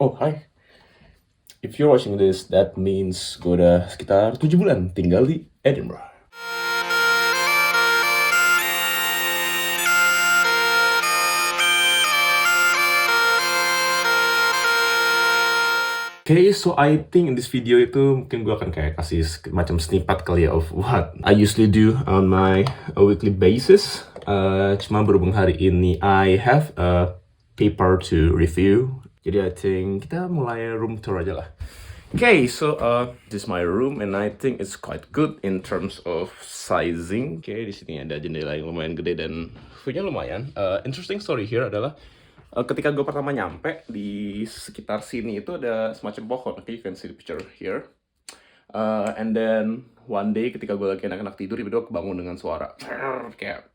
Oh, hi. If you're watching this, that means gue udah sekitar 7 bulan tinggal di Edinburgh. Okay, so I think in this video itu mungkin gue akan kayak kasih macam snippet kali ya of what I usually do on my weekly basis. Cuma berhubung hari ini I have a paper to review. Jadi I think kita mulai room tour aja lah. Okay, so this is my room and I think it's quite good in terms of sizing. Okay, di sini ada jendela yang lumayan gede dan view-nya lumayan. Interesting story here adalah ketika gue pertama nyampe di sekitar sini itu ada semacam pohon. Okay, you can see the picture here. And then one day ketika gue lagi anak-anak tidur, tiba-tiba kebangun dengan suara kayak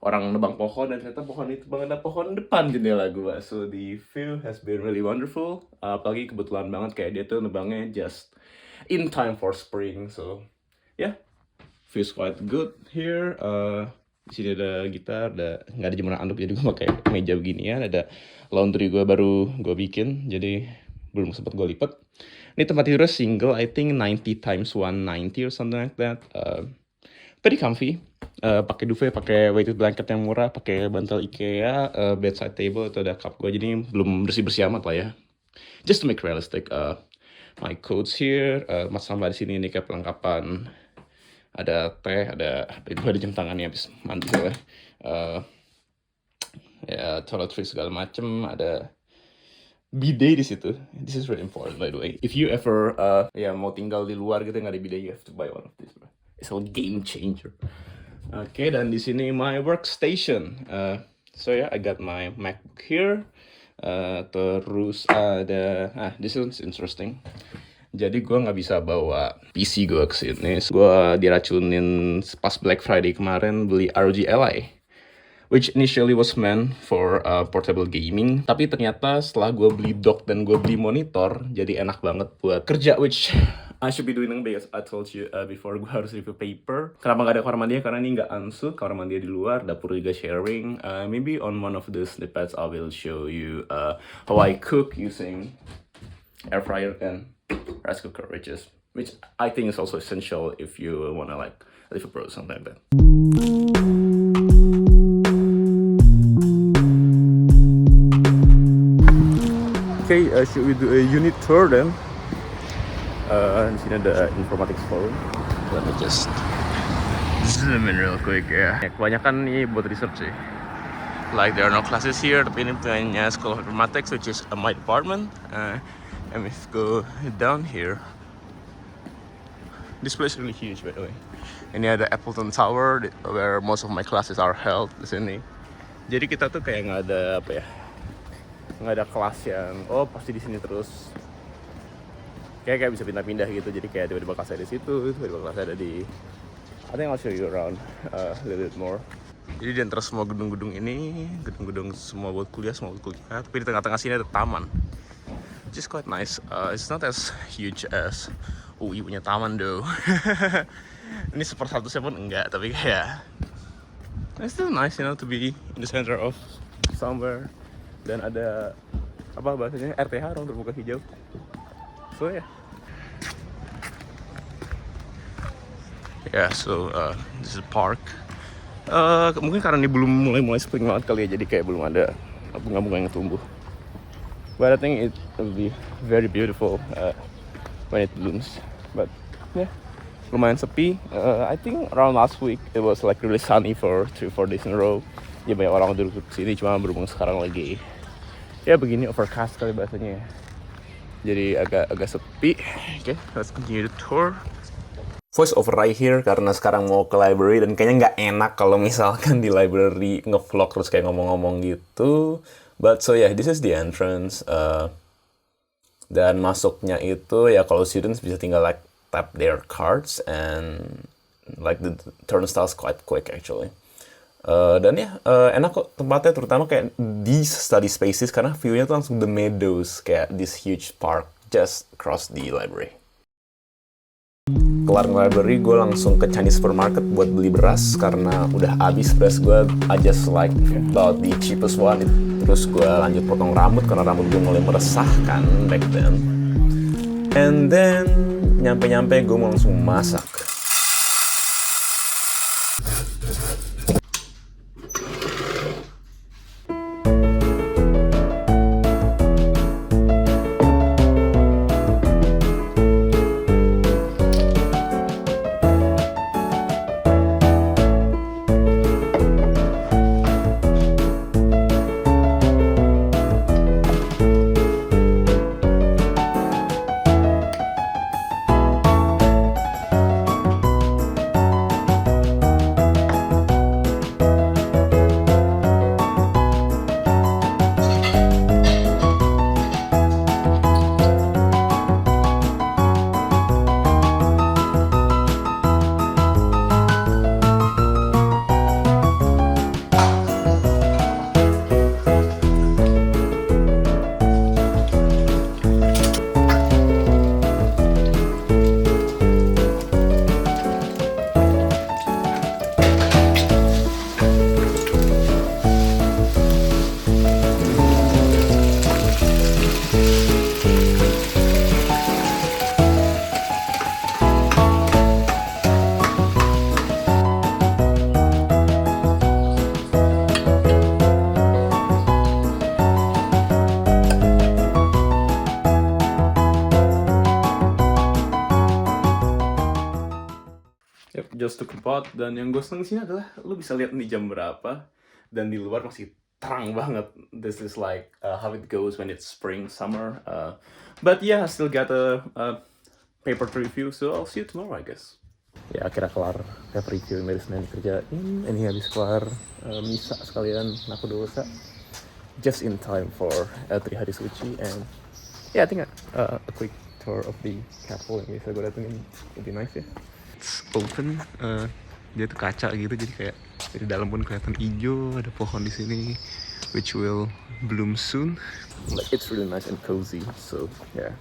orang nebang pohon, dan ternyata pohon itu banget ada pohon depan jendela gue. So the view has been really wonderful. Apalagi kebetulan banget kayak dia tuh nebangnya just in time for spring. So yeah, feels quite good here. Di sini ada gitar, nggak ada jemuran anduk, jadi gue pakai meja beginian. Ada laundry gue baru gue bikin, jadi belum sempat gue lipat. Ini tempat tidurnya single, I think 90 times 190 or something like that. Pretty comfy. Pakai duvet, pakai weighted blanket yang murah, pakai bantal IKEA, bedside table, itu ada cup gue, jadi belum bersih-bersih amat lah ya. Just to make realistic, my coats here, mas sampah di sini ini kayak perlengkapan. Ada teh, ada jam tangannya habis mandi soalnya. Ya toiletries segala macem, ada bidet di situ. This is really important by the way. If you ever mau tinggal di luar gitu nggak ada bidet, you have to buy one of these, bro. It's a game changer. Oke, dan di sini my workstation. So yeah, I got my MacBook here. Terus ada, this is interesting. Jadi gue nggak bisa bawa PC gue ke sini. Gue diracunin pas Black Friday kemarin beli ROG Ally, which initially was meant for portable gaming. Tapi ternyata setelah gue beli dock dan gue beli monitor, jadi enak banget buat kerja, which I should be doing because I told you before gue harus review paper. Kenapa nggak ada kamar mandi? Karena ini nggak ansut, kamar mandi di luar, dapur juga sharing. Maybe on one of the snippets I will show you how I cook using air fryer and rice cooker, which I think is also essential if you wanna like live abroad, something like that. Okay, should we do a unit tour then? Di sini ada informatics forum. Let me just zoom in real quick ya. Kebanyakan nih buat research sih. Like there are no classes here, tapi ini punya School of Informatics, which is my department. And if go down here, this place is really huge by the way. Ini ada Appleton Tower where most of my classes are held di sini. Jadi kita tuh kayak nggak ada kelas yang pasti di sini terus. Kayak bisa pindah-pindah gitu. Jadi kayak tiba-tiba kelas ada di situ, tiba-tiba kelas ada di. I think I'll show you around a little bit more. Jadi di antara semua gedung-gedung ini, gedung-gedung semua buat kuliah, tapi di tengah-tengah sini ada taman. Which is quite nice. It's not as huge as UI punya taman though. Ini 1/1 pun enggak, tapi kayak it's still nice, you know, to be in the center of somewhere. Dan ada apa bahasanya, RTH, ruang terbuka hijau. So yeah. Yeah, so this is a park. Mungkin karena ini belum mulai spring banget kali ya, jadi kayak belum ada bunga-bunga yang tumbuh. But I think it will be very beautiful when it blooms. But yeah, lumayan sepi. I think around last week it was like really sunny for 3-4 days in a row. Ya banyak orang duduk sini, cuma berhubung sekarang lagi ya begini, overcast kali bahasanya. Jadi agak sepi. Okay, let's continue the tour. Voice over right here karena sekarang mau ke library dan kayaknya nggak enak kalau misalkan di library ngevlog terus kayak ngomong-ngomong gitu. But so yeah, this is the entrance. Dan masuknya itu ya kalau students bisa tinggal like tap their cards and like the turnstiles quite quick actually. Dan ya enak kok tempatnya, terutama kayak di study spaces karena view-nya tuh langsung the meadows, kayak this huge park just across the library. kelar library gue langsung ke Chinese supermarket buat beli beras karena udah habis beras gue. I just like about the cheapest one. Terus gue lanjut potong rambut karena rambut gue mulai meresah kan back then. And then nyampe-nyampe gue mau langsung masak. Yep, just took a pot, dan yang gue seneng di sini adalah lu bisa lihat nih jam berapa, dan di luar masih terang banget. This is like how it goes when it's spring, summer. But yeah, I still got a paper to review, so I'll see you tomorrow, I guess. Ya akhirnya kelar paper review yang dari Senin dikerjain. Ini habis kelar misa sekalian aku dosa. Just in time for 3 hari suci, and yeah, I think a quick tour of the chapel yang bisa gue datengin would be nice ya. It's open, dia tuh kaca gitu, jadi kayak dari dalam pun kelihatan hijau, ada pohon di sini which will bloom soon. Like it's really nice and cozy, so yeah.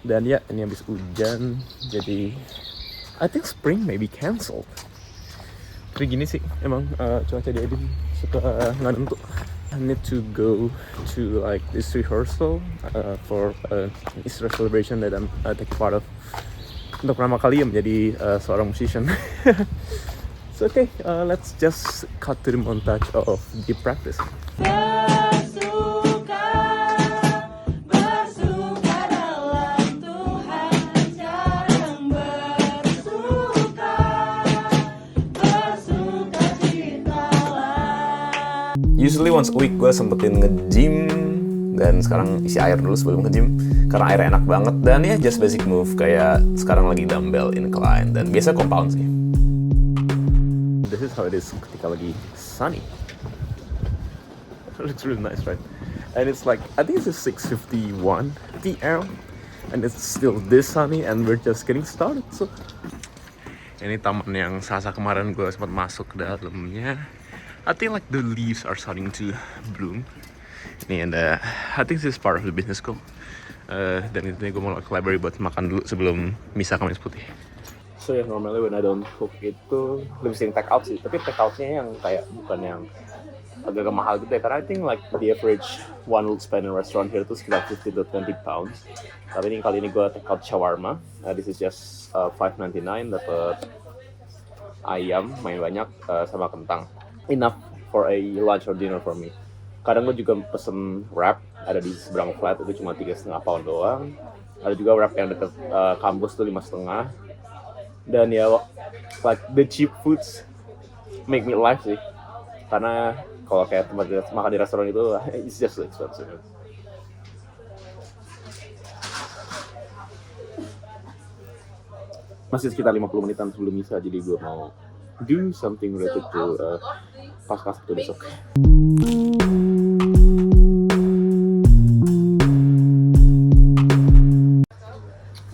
Dan ya ini habis hujan, jadi I think spring may be cancelled. Tapi gini sih, emang cuaca di Edin suka nggak nentu. I need to go to like this rehearsal for Easter celebration that I'm taking part of. Untuk pertama kali ya menjadi seorang musician. So okay, let's just cut to the montage of the practice. Usually once a week gue sempetin nge-gym, dan sekarang isi air dulu sebelum nge-gym karena airnya enak banget. Dan ya just basic move kayak sekarang lagi dumbbell incline dan biasa compound sih. This is how it is ketika lagi sunny. It looks really nice, right? And it's like, I think it's 6:51 p.m. and it's still this sunny and we're just getting started. So ini taman yang Selasa kemarin gue sempat masuk ke dalamnya. I think like the leaves are starting to bloom. Nih, and I think this is part of the business school. Dan intinya gue mau ke library buat makan dulu sebelum misa Kamis Putih. So yeah, normally when I don't cook itu lebih sering take out sih. Tapi take outnya yang kayak bukan yang agak mahal gitu ya. Karena I think like the average one would spend in restaurant here itu sekitar 50 to 20 pounds. Tapi ini kali ini gue take out shawarma. This is just $5.99, dapet ayam main banyak sama kentang. Enough for a lunch or dinner for me. Kadang gue juga pesen wrap, ada di seberang flat, itu cuma 3,5 pound doang. Ada juga wrap yang deket kampus tuh 5,5. Dan ya, like the cheap foods make me laugh sih. Karena kalau kayak tempat makan di restoran itu, it's just so expensive. Masih sekitar 50 menitan sebelum misa, jadi gue mau do something related to Paskah Sabtu besok.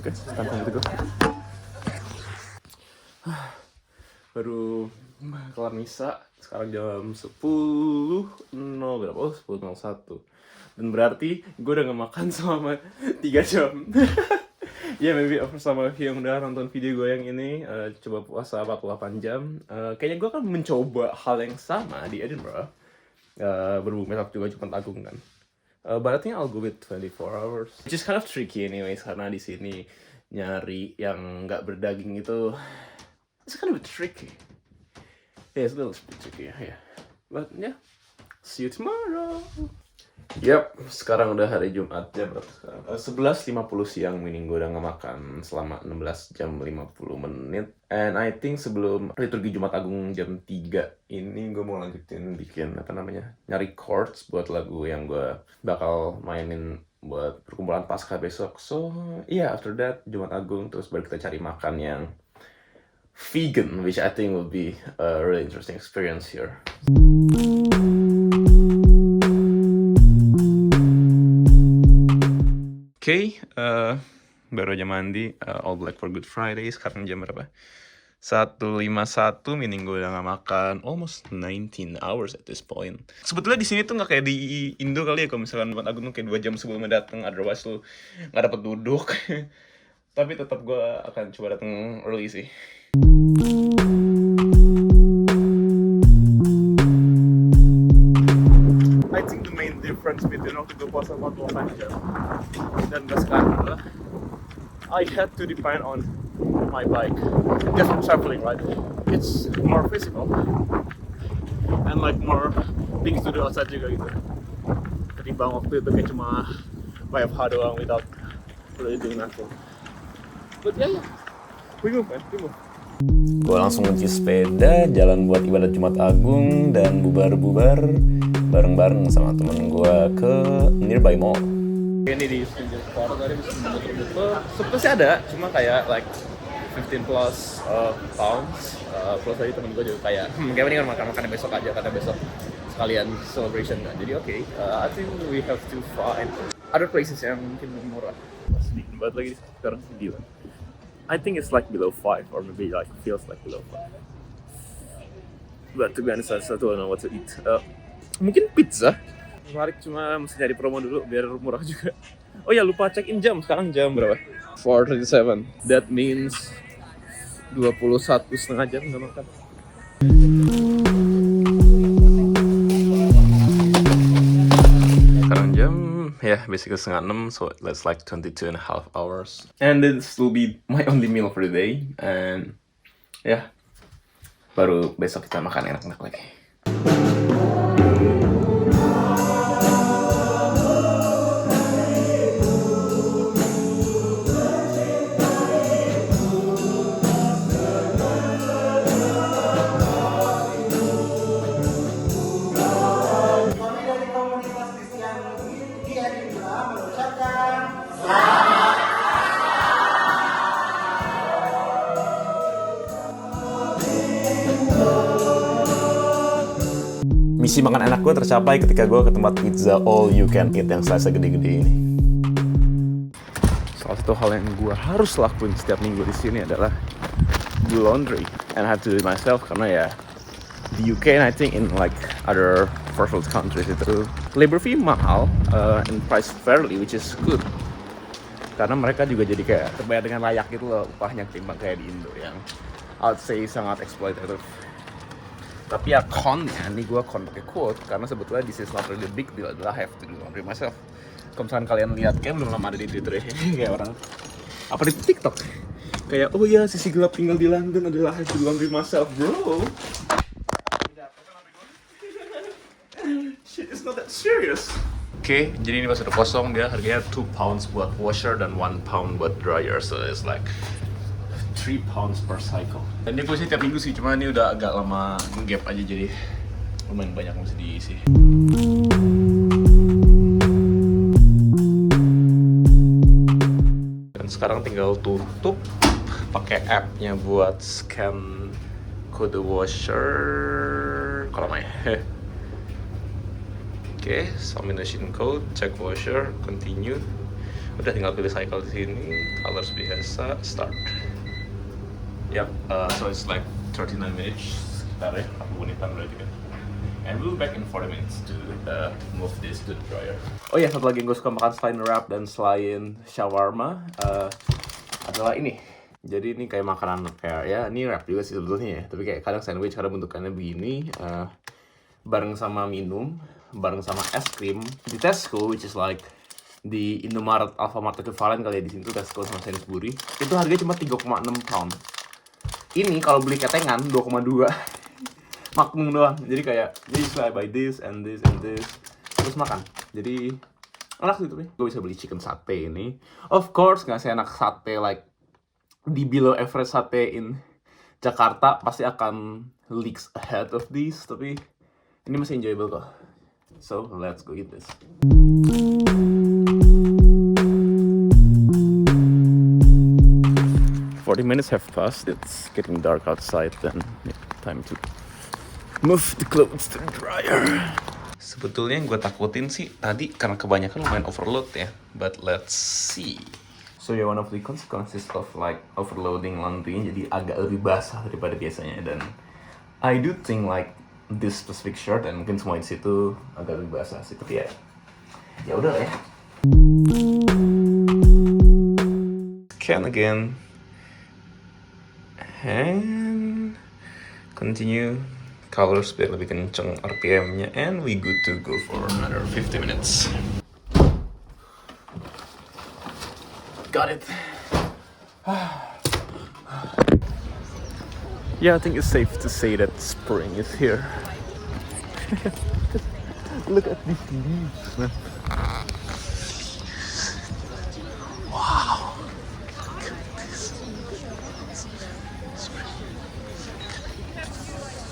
Oke, time for me to go. Baru kelar misa, sekarang jam 10.01. Oh, 10.01. Dan berarti gue udah gak makan selama 3 jam. Ya, maybe sama yang udah nonton video gue yang ini, coba puasa 48 jam. Kayaknya gue akan mencoba hal yang sama di Edinburgh. Berhubung besok juga Jumat Agung kan. But I think I'll go with 24 hours. Which is kind of tricky anyways, karena di sini nyari yang nggak berdaging itu it's kind of tricky. Yeah, it's a little bit tricky, yeah. But yeah, see you tomorrow. Yep, sekarang udah hari Jumat, jam berapa sekarang? 11.50 siang, meaning gue udah nggak makan selama 16 jam 50 menit. And I think sebelum liturgi Jumat Agung jam 3 ini gue mau lanjutin bikin nyari chords buat lagu yang gue bakal mainin buat perkumpulan Paskah besok. So yeah, after that Jumat Agung terus baru kita cari makan yang vegan, which I think will be a really interesting experience here. Oke, baru aja mandi, all black for Good Friday. Sekarang jam berapa? 1.51, meaning gue udah gak makan almost 19 hours at this point. Sebetulnya di sini tuh gak kayak di Indo kali ya, kalau misalkan Jumat Agung tuh kayak 2 jam sebelumnya datang, otherwise lu gak dapet duduk. Tapi tetap gue akan coba datang early sih. I think the main difference between waktu gue puasa 48 jam dan gak sekarang adalah I had to depend on my bike just for traveling, right? It's more physical and like more things to do outside juga gitu, ketimbang waktu itu kayak cuma WFH doang without really doing nothing. But yeah, we move man, we move. Gue langsung kunci sepeda, jalan buat ibadat Jumat Agung, dan bubar-bubar bareng-bareng sama temen gue ke nearby mall. Ini di Stranger Sport tadi bisa muter-muter. Sebenarnya ada, cuma kayak like 15 plus pounds. Plus tadi temen gue juga kayak kayak ini kan makan-makan besok aja, karena besok sekalian celebration kan. Jadi oke, I think we have to find other places yang mungkin lebih murah. Sedikit banget lagi sekarang 9. I think it's like below 5 or maybe like feels like below 5. But to be honest, I still don't know what to eat. Mungkin pizza. Menarik, cuma mesti cari promo dulu biar murah juga. Oh ya, lupa check in jam. Sekarang jam berapa? 4:37. That means 21,5 jam nggak makan. Sekarang jam basically 5:30, so that's like 22.5 hours. And this will be my only meal for the day. And baru besok kita makan enak-enak lagi. Misi makan enak gue tercapai ketika gue ke tempat pizza all you can eat yang size gede-gede ini. Salah satu hal yang gue harus lakuin setiap minggu di sini adalah do laundry, and I have to do it myself karena ya di UK and I think in like other first world countries itu labor fee mahal and price fairly, which is good karena mereka juga jadi kayak terbayar dengan layak gitu loh upahnya ketimbang kayak di Indo yang I'd say sangat exploitative. Tapi ya con-nya, nih gue con pakai quote karena sebetulnya this is not really big deal adalah I have to do laundry myself. Kalau misalkan kalian lihat, kayak belum lama ada di Twitter ya, kayak orang apa di TikTok kayak oh ya sisi gelap tinggal di London adalah I have to do laundry myself, bro. Shit, it's not that serious. Oke, jadi ini pas udah kosong dia harganya 2 pounds buat washer dan 1 pound buat dryer, so it's like 3 pounds per cycle. Dan dia posisi tiap minggu sih, cuma ini udah agak lama nge-gap aja jadi lumayan banyak yang mesti diisi. Dan sekarang tinggal tutup pakai app-nya buat scan kode washer kalau main. Oke, submission code, check washer, continue. Udah tinggal pilih cycle di sini, colors biasa, start. Yep, so it's like 39 minutes sekitar ya, 40 menitan berarti kan. And we'll be back in 40 minutes to move this to the dryer. Oh ya, satu lagi yang gue suka makan selain wrap dan selain shawarma, adalah ini. Jadi ini kayak makanan kayak ya ini wrap juga sih sebetulnya ya. Tapi kayak kadang sandwich kadang bentukannya begini, bareng sama minum, bareng sama es krim di Tesco, which is like di Indomaret, Alfamart equivalent kali ya di sini tuh Tesco sama Sainsbury. Itu harganya cuma 3,6 pound. Ini kalau beli ketengan 2,2. Makmum doang. Jadi kayak just I buy this and this and this terus makan. Jadi enak gitu nih. Gue bisa beli chicken sate ini. Of course nggak seenak sate like di below average sate in Jakarta, pasti akan leaks ahead of this, tapi ini masih enjoyable kok. So let's go eat this. Minutes have passed. It's getting dark outside, then time to move the clothes to the dryer. Sebetulnya yang gue takutin sih tadi karena kebanyakan lumayan overload ya. But let's see. So yeah, one of the consequences of like overloading laundry jadi agak lebih basah daripada biasanya, dan I do think like this specific shirt dan mungkin semua di situ agak lebih basah sih, tapi ya udah ya. Scan again. And continue colors biar lebih kenceng RPM-nya, and we good to go for another 50 minutes. Got it. Yeah, I think it's safe to say that spring is here. Look at these leaves, man.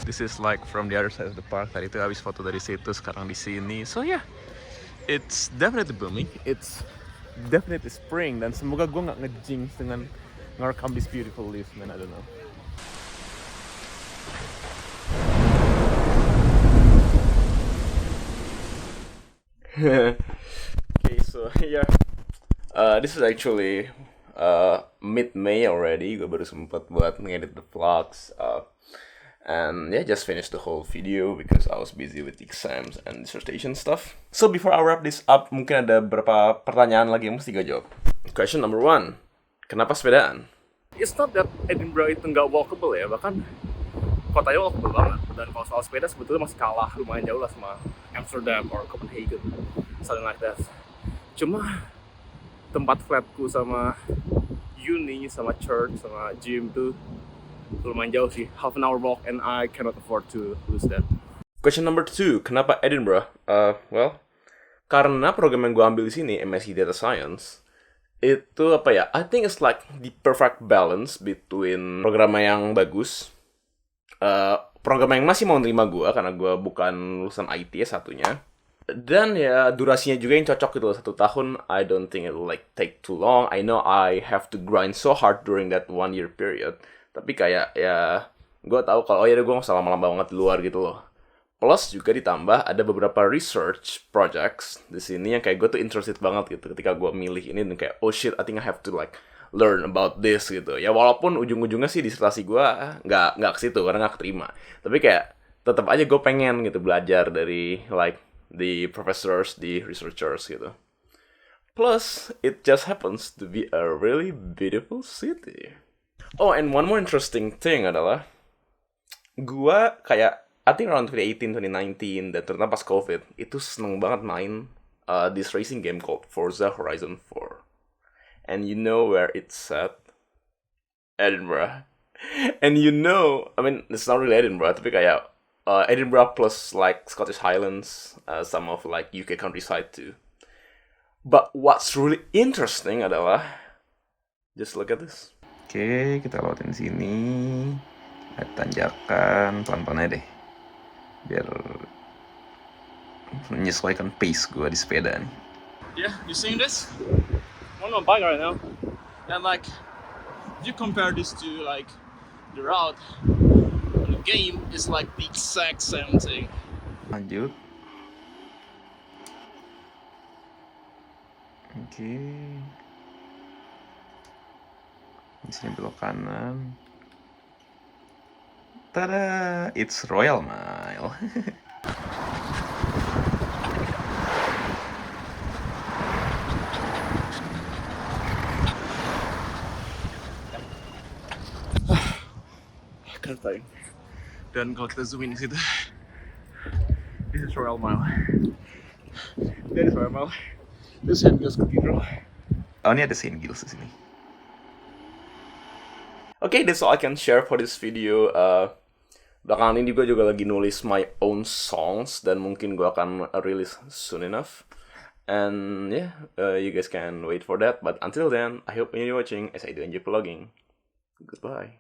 This is like from the other side of the park. Tadi itu habis foto dari situ, sekarang di sini. So yeah, it's definitely blooming. It's definitely spring, dan semoga gue nggak ngejinx dengan ngerekam this beautiful leaves, man. I don't know. Okay, so yeah, this is actually mid-May already. Gue baru sempet buat ngedit the vlogs. And yeah, just finished the whole video because I was busy with exams and dissertation stuff. So before I wrap this up, mungkin ada beberapa pertanyaan lagi yang mesti gue jawab. Question number 1, kenapa sepedaan? It's not that Edinburgh itu nggak walkable ya, bahkan kotanya walkable banget. Dan kalau soal sepeda sebetulnya masih kalah lumayan jauh lah sama Amsterdam or Copenhagen, something like that. Cuma tempat flatku sama uni, sama church, sama gym tuh lumayan jauh sih, half an hour walk, and I cannot afford to lose that. Question number 2, kenapa Edinburgh? Well, karena program yang gue ambil di sini, MSc Data Science, itu apa ya? I think it's like the perfect balance between program yang bagus, program yang masih mau nerima gue karena gue bukan lulusan IT satunya, dan ya durasinya juga yang cocok gitu loh, 1 tahun. I don't think it will like take too long. I know I have to grind so hard during that 1 year period. Tapi kayak ya gue tahu kalau gue gak usah lama-lama banget di luar gitu loh. Plus juga ditambah ada beberapa research projects di sini yang kayak gue tuh interested banget gitu ketika gue milih ini, dan kayak oh shit, I think I have to like learn about this gitu. Ya walaupun ujung-ujungnya sih disertasi gue nggak ke situ karena nggak keterima. Tapi kayak tetap aja gue pengen gitu belajar dari like the professors, the researchers gitu. Plus it just happens to be a really beautiful city. Oh, and one more interesting thing adalah gua kayak I think around 2018, 2019 dan terutama pas COVID itu seneng banget main this racing game called Forza Horizon 4. And you know where it's set? Edinburgh. And you know, I mean, it's not really Edinburgh, tapi kayak Edinburgh plus like Scottish Highlands, some of like UK countryside too. But what's really interesting adalah just look at this. Oke, kita lewatin sini. Ada tanjakan, pelan-pelan aja deh. Biar menyesuaikan pace gue di sepeda nih. Yeah, you seeing this? I'm on my bike right now. And like, if you compare this to like the route, the game is like the exact same thing. Lanjut. Oke. Di sini belok kanan. Tada, it's Royal Mile. thing. Dan kalau kita zoom in di situ, this is Royal Mile. That is Royal Mile. This is St. Giles Cathedral. Oh, ini ada St. Giles di sini. Okay, that's all I can share for this video. Belakangan ini gue juga lagi nulis my own songs dan mungkin gue akan release soon enough. And yeah, you guys can wait for that. But until then, I hope you're watching as I do enjoy vlogging. Goodbye.